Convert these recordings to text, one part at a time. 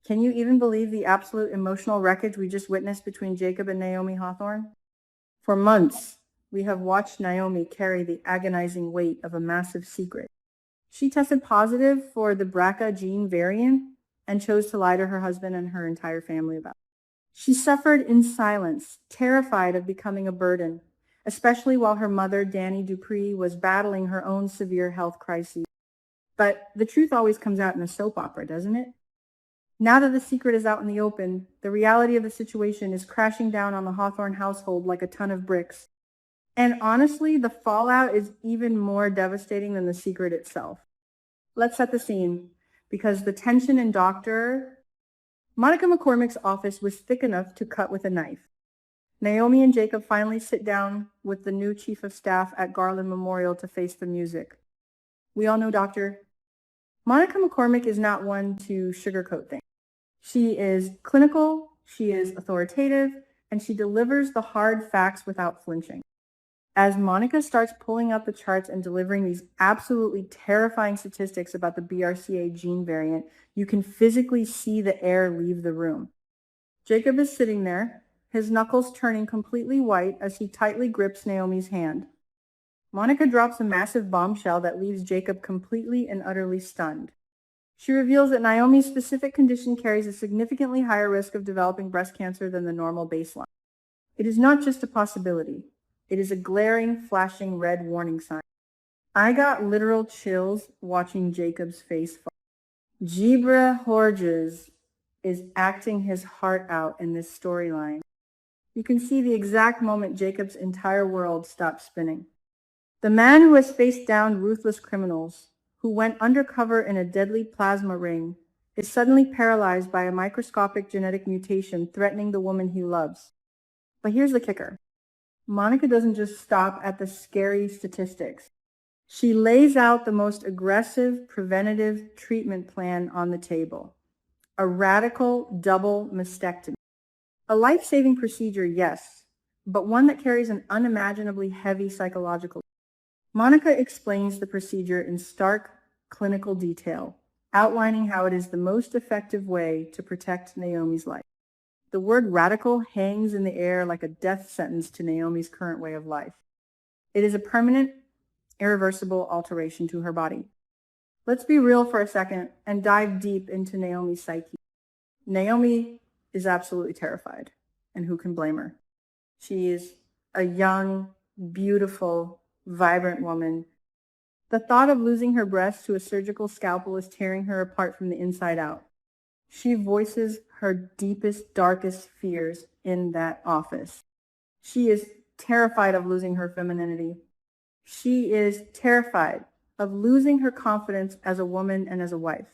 Can you even believe the absolute emotional wreckage we just witnessed between Jacob and Naomi Hawthorne? For months, we have watched Naomi carry the agonizing weight of a massive secret. She tested positive for the BRCA gene variant and chose to lie to her husband and her entire family about it. She suffered in silence, terrified of becoming a burden, especially while her mother, Danny Dupree, was battling her own severe health crises. But the truth always comes out in a soap opera, doesn't it? Now that the secret is out in the open, the reality of the situation is crashing down on the Hawthorne household like a ton of bricks. And honestly, the fallout is even more devastating than the secret itself. Let's set the scene, because the tension in Dr. Monica McCormick's office was thick enough to cut with a knife. Naomi and Jacob finally sit down with the new chief of staff at Garland Memorial to face the music. We all know Dr. Monica McCormick is not one to sugarcoat things. She is clinical, she is authoritative, and she delivers the hard facts without flinching. As Monica starts pulling out the charts and delivering these absolutely terrifying statistics about the BRCA gene variant, you can physically see the air leave the room. Jacob is sitting there, his knuckles turning completely white as he tightly grips Naomi's hand. Monica drops a massive bombshell that leaves Jacob completely and utterly stunned. She reveals that Naomi's specific condition carries a significantly higher risk of developing breast cancer than the normal baseline. It is not just a possibility. It is a glaring, flashing red warning sign. I got literal chills watching Jacob's face fall. Jibra Horges is acting his heart out in this storyline. You can see the exact moment Jacob's entire world stopped spinning. The man who has faced down ruthless criminals, who went undercover in a deadly plasma ring, is suddenly paralyzed by a microscopic genetic mutation threatening the woman he loves. But here's the kicker. Monica doesn't just stop at the scary statistics. She lays out the most aggressive preventative treatment plan on the table. A radical double mastectomy. A life-saving procedure, yes, but one that carries an unimaginably heavy psychological. Monica explains the procedure in stark clinical detail, outlining how it is the most effective way to protect Naomi's life. The word radical hangs in the air like a death sentence to Naomi's current way of life. It is a permanent, irreversible alteration to her body. Let's be real for a second and dive deep into Naomi's psyche. Naomi is absolutely terrified, and who can blame her? She is a young, beautiful, vibrant woman. The thought of losing her breast to a surgical scalpel is tearing her apart from the inside out. She voices her deepest, darkest fears in that office. She is terrified of losing her femininity. She is terrified of losing her confidence as a woman and as a wife.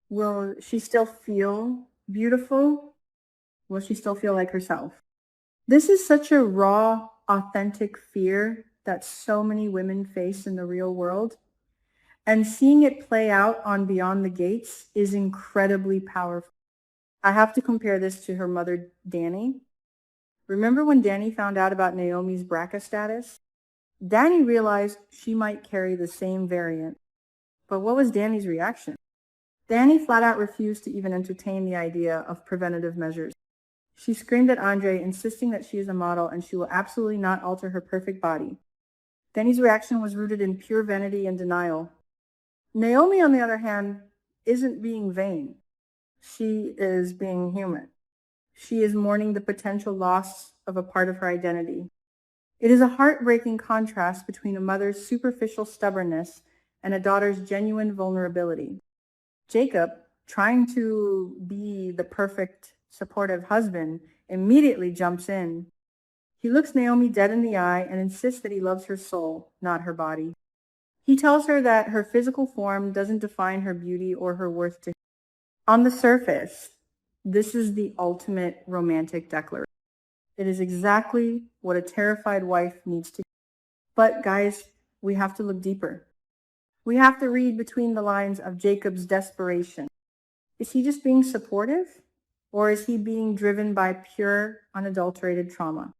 Will she still feel beautiful? Will she still feel like herself? This is such a raw, authentic fear that so many women face in the real world. And seeing it play out on Beyond the Gates is incredibly powerful. I have to compare this to her mother, Danny. Remember when Danny found out about Naomi's BRCA status? Danny realized she might carry the same variant. But what was Danny's reaction? Danny flat out refused to even entertain the idea of preventative measures. She screamed at Andre, insisting that she is a model and she will absolutely not alter her perfect body. Danny's reaction was rooted in pure vanity and denial. Naomi, on the other hand, isn't being vain. She is being human. She is mourning the potential loss of a part of her identity. It is a heartbreaking contrast between a mother's superficial stubbornness and a daughter's genuine vulnerability. Jacob, trying to be the perfect, supportive husband, immediately jumps in. He looks Naomi dead in the eye and insists that he loves her soul, not her body. He tells her that her physical form doesn't define her beauty or her worth to him. On the surface, this is the ultimate romantic declaration. It is exactly what a terrified wife needs to do. But guys, we have to look deeper. We have to read between the lines of Jacob's desperation. Is he just being supportive? Or is he being driven by pure, unadulterated trauma?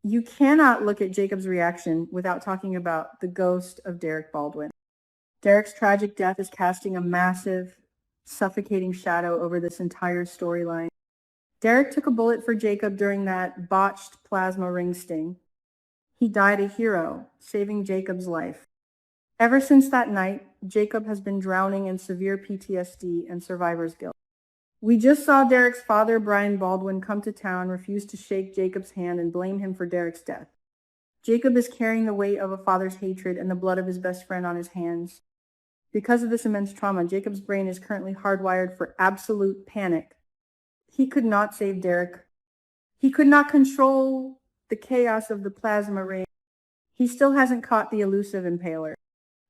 You cannot look at Jacob's reaction without talking about the ghost of Derek Baldwin. Derek's tragic death is casting a massive, suffocating shadow over this entire storyline. Derek took a bullet for Jacob during that botched plasma ring sting. He died a hero, saving Jacob's life. Ever since that night, Jacob has been drowning in severe PTSD and survivor's guilt. We just saw Derek's father, Brian Baldwin, come to town, refuse to shake Jacob's hand, and blame him for Derek's death. Jacob is carrying the weight of a father's hatred and the blood of his best friend on his hands. Because of this immense trauma, Jacob's brain is currently hardwired for absolute panic. He could not save Derek. He could not control the chaos of the plasma ring. He still hasn't caught the elusive impaler.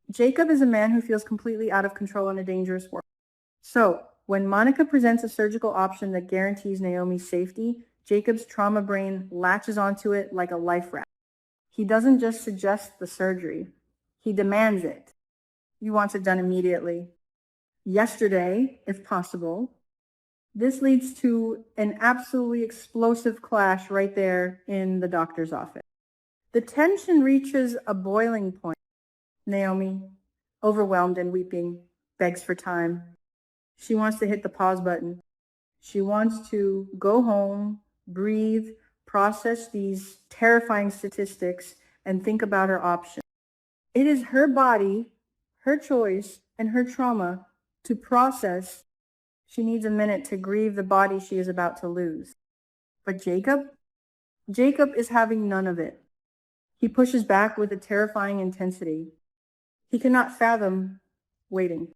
Jacob is a man who feels completely out of control in a dangerous world. So, when Monica presents a surgical option that guarantees Naomi's safety, Jacob's trauma brain latches onto it like a life raft. He doesn't just suggest the surgery. He demands it. He wants it done immediately. Yesterday, if possible. This leads to an absolutely explosive clash right there in the doctor's office. The tension reaches a boiling point. Naomi, overwhelmed and weeping, begs for time. She wants to hit the pause button. She wants to go home, breathe, process these terrifying statistics, and think about her options. It is her body, her choice, and her trauma to process. She needs a minute to grieve the body she is about to lose. But Jacob is having none of it. He pushes back with a terrifying intensity. He cannot fathom waiting.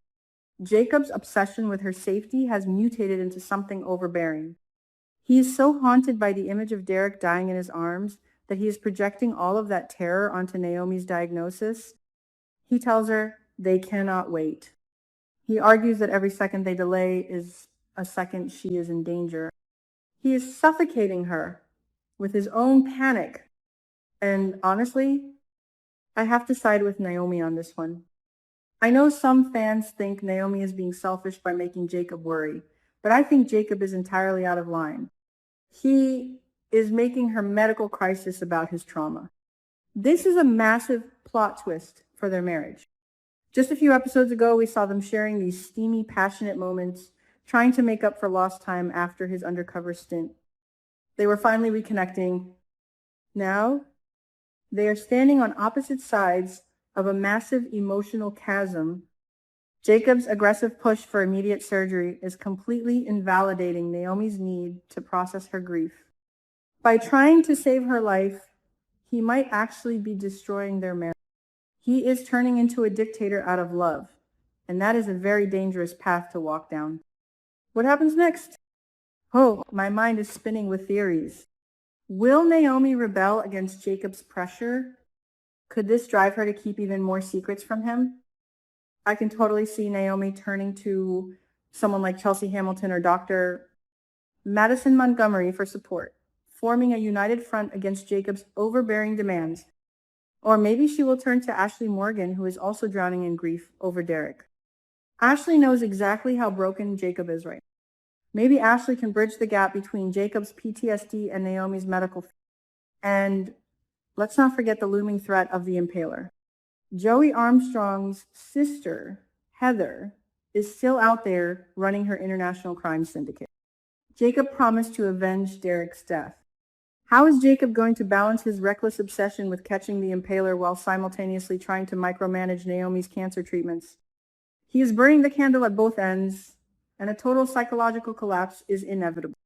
Jacob's obsession with her safety has mutated into something overbearing. He is so haunted by the image of Derek dying in his arms that he is projecting all of that terror onto Naomi's diagnosis. He tells her they cannot wait. He argues that every second they delay is a second she is in danger. He is suffocating her with his own panic. And honestly, I have to side with Naomi on this one. I know some fans think Naomi is being selfish by making Jacob worry, but I think Jacob is entirely out of line. He is making her medical crisis about his trauma. This is a massive plot twist for their marriage. Just a few episodes ago, we saw them sharing these steamy, passionate moments, trying to make up for lost time after his undercover stint. They were finally reconnecting. Now, they are standing on opposite sides of a massive emotional chasm. Jacob's aggressive push for immediate surgery is completely invalidating Naomi's need to process her grief. By trying to save her life, he might actually be destroying their marriage. He is turning into a dictator out of love, and that is a very dangerous path to walk down. What happens next? Oh, my mind is spinning with theories. Will Naomi rebel against Jacob's pressure? Could this drive her to keep even more secrets from him? I can totally see Naomi turning to someone like Chelsea Hamilton or Dr. Madison Montgomery for support, forming a united front against Jacob's overbearing demands. Or maybe she will turn to Ashley Morgan, who is also drowning in grief over Derek. Ashley knows exactly how broken Jacob is right now. Maybe Ashley can bridge the gap between Jacob's PTSD and Naomi's medical field. And let's not forget the looming threat of the impaler. Joey Armstrong's sister, Heather, is still out there running her international crime syndicate. Jacob promised to avenge Derek's death. How is Jacob going to balance his reckless obsession with catching the impaler while simultaneously trying to micromanage Naomi's cancer treatments? He is burning the candle at both ends, and a total psychological collapse is inevitable.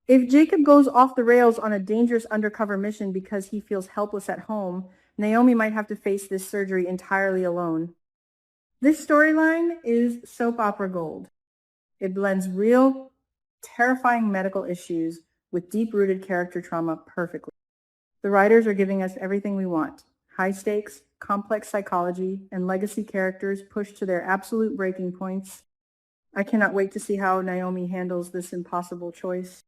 If Jacob goes off the rails on a dangerous undercover mission because he feels helpless at home, Naomi might have to face this surgery entirely alone. This storyline is soap opera gold. It blends real, terrifying medical issues with deep-rooted character trauma perfectly. The writers are giving us everything we want: high stakes, complex psychology, and legacy characters pushed to their absolute breaking points. I cannot wait to see how Naomi handles this impossible choice.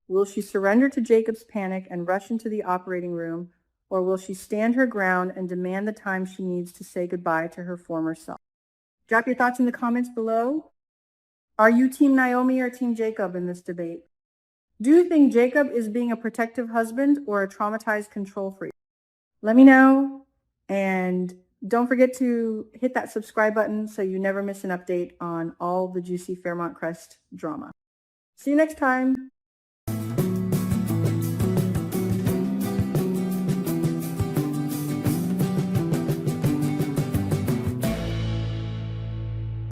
Will she surrender to Jacob's panic and rush into the operating room, or will she stand her ground and demand the time she needs to say goodbye to her former self? Drop your thoughts in the comments below. Are you Team Naomi or Team Jacob in this debate? Do you think Jacob is being a protective husband or a traumatized control freak? Let me know, and Don't forget to hit that subscribe button so you never miss an update on all the juicy Fairmont Crest drama. See you next time.